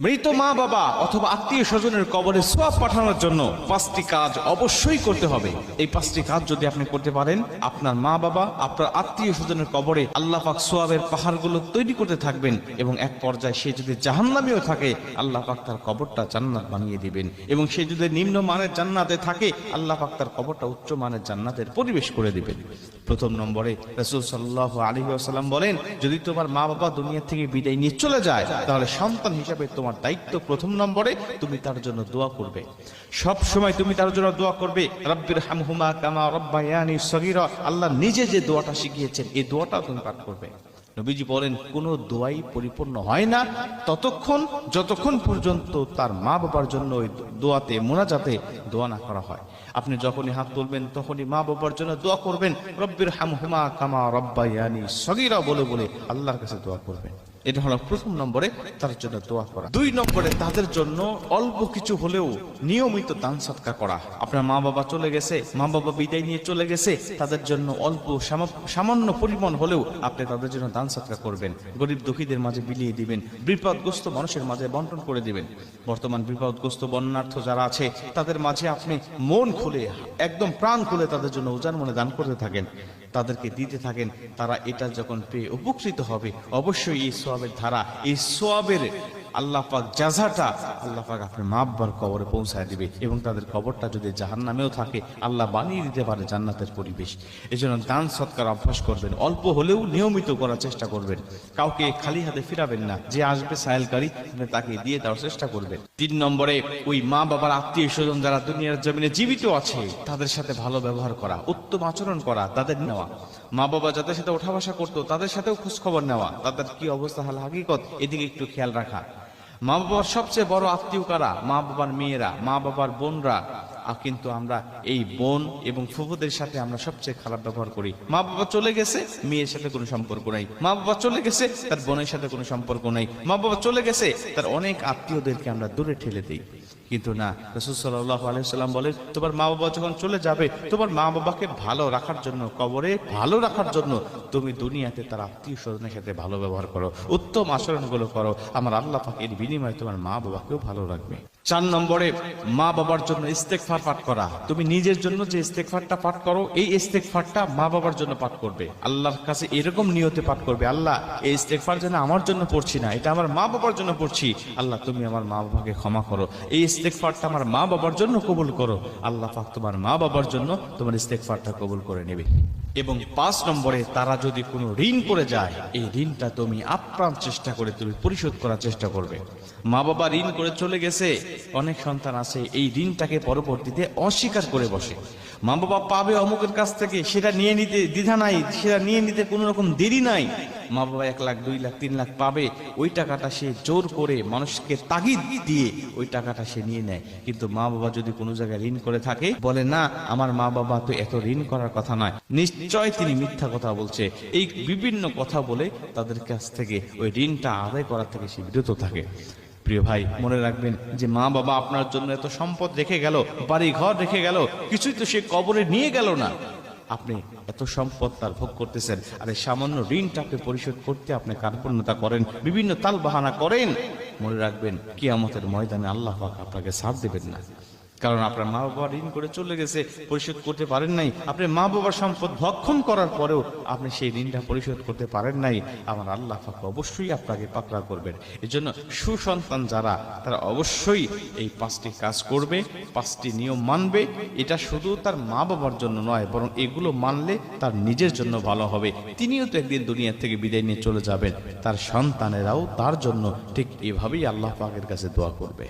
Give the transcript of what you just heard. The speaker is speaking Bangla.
মৃত মা বাবা অথবা আত্মীয় স্বজনের কবরে সোয়াব পাঠানোর জন্য 5টি কাজ অবশ্যই করতে হবে। এই 5টি কাজ যদি আপনি করতে পারেন, আপনার মা বাবা, আপনার আত্মীয় স্বজনের কবরে আল্লাহ পাক সোয়াবের পাহাড়গুলো তৈরি করতে থাকবেন এবং এক পর্যায়ে সে যদি জাহান্নামেও থাকে, আল্লাহ পাক তার কবরটা জান্নাত বানিয়ে দিবেন। এবং সে যদি নিম্ন মানের জান্নাতে থাকে, আল্লাহ পাক তার কবরটা উচ্চ মানের জান্নাতের পরিবেশ করে দিবেন। প্রথম নম্বরে রাসূল সাল্লাল্লাহু আলাইহি ওয়াসাল্লাম বলেন, যদি তোমার মা বাবা দুনিয়া থেকে বিদায় নিয়ে চলে যায়, তাহলে সন্তান হিসেবে তোমার দায়িত্ব প্রথম নম্বরে তুমি তার জন্য দোয়া করবে। সব সময় তুমি তার জন্য দোয়া করবে, রাব্বির হামহুমা কামা রাব্বায়ানি সগীরা। আল্লাহ নিজে যে দোয়াটা শিখিয়েছেন, এই দোয়াটা তুমি পাঠ করবে। নবীজি বলেন, কোনো দোয়াই পরিপূর্ণ হয় না যতক্ষণ পর্যন্ত তার মা বাবার জন্য ওই দোয়াতে মোনাজাতে দোয়া না করা হয়। আপনি যখনই হাত তুলবেন তখনই মা বাবার জন্য দোয়া করবেন, রব্বির হামহুমা কামা রাব্বায়ানি সগীরা বলে বলে আল্লাহর কাছে দোয়া করবেন। এটা হলো প্রথম নম্বরে তার জন্য দোয়া করা। 2 নম্বরে তাদের জন্য অল্প কিছু হলেও নিয়মিত দান সদকা করা। আপনার মা বাবা চলে গেছে, মা বাবা বিদায় নিয়ে চলে গেছে, তাদের জন্য অল্প সামান্য পরিমাণ হলেও আপনি তাদের জন্য দান সদকা করবেন। গরিব দুঃখীদের মাঝে বিলিয়ে দিবেন, বিপদগ্রস্ত মানুষের মাঝে বন্টন করে দিবেন। বর্তমান বিপদগ্রস্ত বন্যার্থ যারা আছে তাদের মাঝে আপনি মন খুলে, একদম প্রাণ খুলে তাদের জন্য উজাড় মনে দান করতে থাকেন, তাদেরকে দিতে থাকেন। তারা এটা যখন পেয়ে উপকৃত হবে, অবশ্যই এই সোয়াবের ধারা, এই সোয়াবের আল্লাহ পাক জাযাটা আল্লাহ পাক আপনার মা বাবার কবরে পৌঁছায় দিবে। এবং তাদের কবরটা যদি জাহান্নামেও থাকে, আল্লাহ বানিয়ে দিতে পারে জান্নাতের পরিবেশ। এই জন্য দান সৎকার অভ্যাস করবেন, অল্প হলেও নিয়মিত করার চেষ্টা করবেন। কাউকে খালি হাতে ফিরাবেন না, যে আসবে সাহেলকারী তাকে দিয়ে দেওয়ার চেষ্টা করবেন। 3 নম্বরে ওই মা বাবার আত্মীয় স্বজন যারা দুনিয়ার জমিনে জীবিত আছে, তাদের সাথে ভালো ব্যবহার করা, উত্তম আচরণ করা, তাদের নেওয়া। মা বাবা যাদের সাথে ওঠা বসা করতো তাদের সাথেও খোঁজ খবর নেওয়া, তাদের কি অবস্থা হাল হাকিকত, এদিকে একটু খেয়াল রাখা। মা বাবার সবচেয়ে বড় আত্মীয় কারা? মা বাবার মেয়েরা, মা বাবার বোনরা। কিন্তু আমরা এই বোন এবং ফুফুদের সাথে আমরা সবচেয়ে খারাপ ব্যবহার করি। মা বাবা চলে গেছে, মেয়ের সাথে কোনো সম্পর্ক নাই। মা বাবা চলে গেছে, তার বোনের সাথে কোনো সম্পর্ক নাই। মা বাবা চলে গেছে, তার অনেক আত্মীয়দেরকে আমরা দূরে ঠেলে দিই। কিন্তু না, রাসূল সাল্লাল্লাহু আলাইহি ওয়াসাল্লাম বলেন, তোমার মা বাবা যখন চলে যাবে, তোমার মা বাবাকে ভালো রাখার জন্য, কবরে ভালো রাখার জন্য তুমি দুনিয়াতে তার আত্মীয় স্বজনের সাথে ভালো ব্যবহার করো, উত্তম আচরণগুলো করো। আমার আল্লাহ পাক এর বিনিময়ে তোমার মা বাবাকেও ভালো রাখবে। 4 নম্বরে মা বাবার জন্য ইস্তেগফার পাঠ করা। তুমি নিজের জন্য যে ইস্তেগফারটা পাঠ করো, এই ইস্তেগফারটা মা বাবার জন্য পাঠ করবে। আল্লাহর কাছে এরকম নিয়তে পাঠ করবে, আল্লাহ এই ইস্তেগফার যেন আমার জন্য পড়ছি না, এটা আমার মা বাবার জন্য পড়ছি। আল্লাহ তুমি আমার মা বাবাকে ক্ষমা করো, এই ইস্তেগফারটা আমার মা বাবার জন্য কবুল করো। আল্লাহ পাক তোমার মা বাবার জন্য তোমার ইস্তেগফারটা কবুল করে নেবে। এবং 5 নম্বরে তারা যদি কোনো ঋণ করে যায়, এই ঋণটা তুমি আপ্রাণ চেষ্টা করে তুমি পরিশোধ করার চেষ্টা করবে। মা বাবা ঋণ করে চলে গেছে, অনেক সন্তান আছে এই ঋণটাকে পরবর্তীতে অস্বীকার করে বসে। মা বাবা পাবে অমুকের কাছ থেকে, সেটা নিয়ে নিতে দ্বিধা নাই, সেটা নিয়ে নিতে কোনো রকম দেরি নাই। মা বাবা 1 লাখ 2 লাখ 3 লাখ পাবে, ওই টাকাটা সে জোর করে মানুষকে তাগিদ দিয়ে ওই টাকাটা সে নিয়ে নেয়। কিন্তু মা বাবা যদি কোনো জায়গায় ঋণ করে থাকে, বলে না আমার মা বাবা তো এত ঋণ করার কথা নয়, নিশ্চয় তিনি মিথ্যা কথা বলছে, এই বিভিন্ন কথা বলে তাদের কাছ থেকে ওই ঋণটা আদায় করা থেকে সে বিরত থাকে। প্রিয় ভাই, মনে রাখবেন যে মা বাবা আপনার জন্য এত সম্পদ রেখে গেল, বাড়ি ঘর রেখে গেল, কিছুই তো সে কবরে নিয়ে গেল না। আপনি এত সম্পদ তার ভোগ করতেছেন, আর এই সামান্য ঋণটাকে পরিশোধ করতে আপনি কার্পণ্যতা করেন, বিভিন্ন তাল বাহানা করেন। মনে রাখবেন কিয়ামতের ময়দানে আল্লাহ পাক আপনাকে ছাড় দেবেন না। কারণ আপনার মা বাবা ঋণ করে চলে গেছে, পরিশোধ করতে পারেন নাই। আপনি মা বাবার সম্পদ ভক্ষণ করার পরেও আপনি সেই ঋণটা পরিশোধ করতে পারেন নাই, আমার আল্লাহ পাক অবশ্যই আপনাকে পাকড়া করবেন। এজন্য সুসন্তান যারা, তারা অবশ্যই এই 5টি কাজ করবে, 5টি নিয়ম মানবে। এটা শুধু তার মা বাবার জন্য নয়, বরং এগুলো মানলে তার নিজের জন্য ভালো হবে। তিনিও তো একদিন দুনিয়া থেকে বিদায় নিয়ে চলে যাবেন, তার সন্তানেরাও তার জন্য ঠিক এভাবেই আল্লাহ পাকের কাছে দোয়া করবে।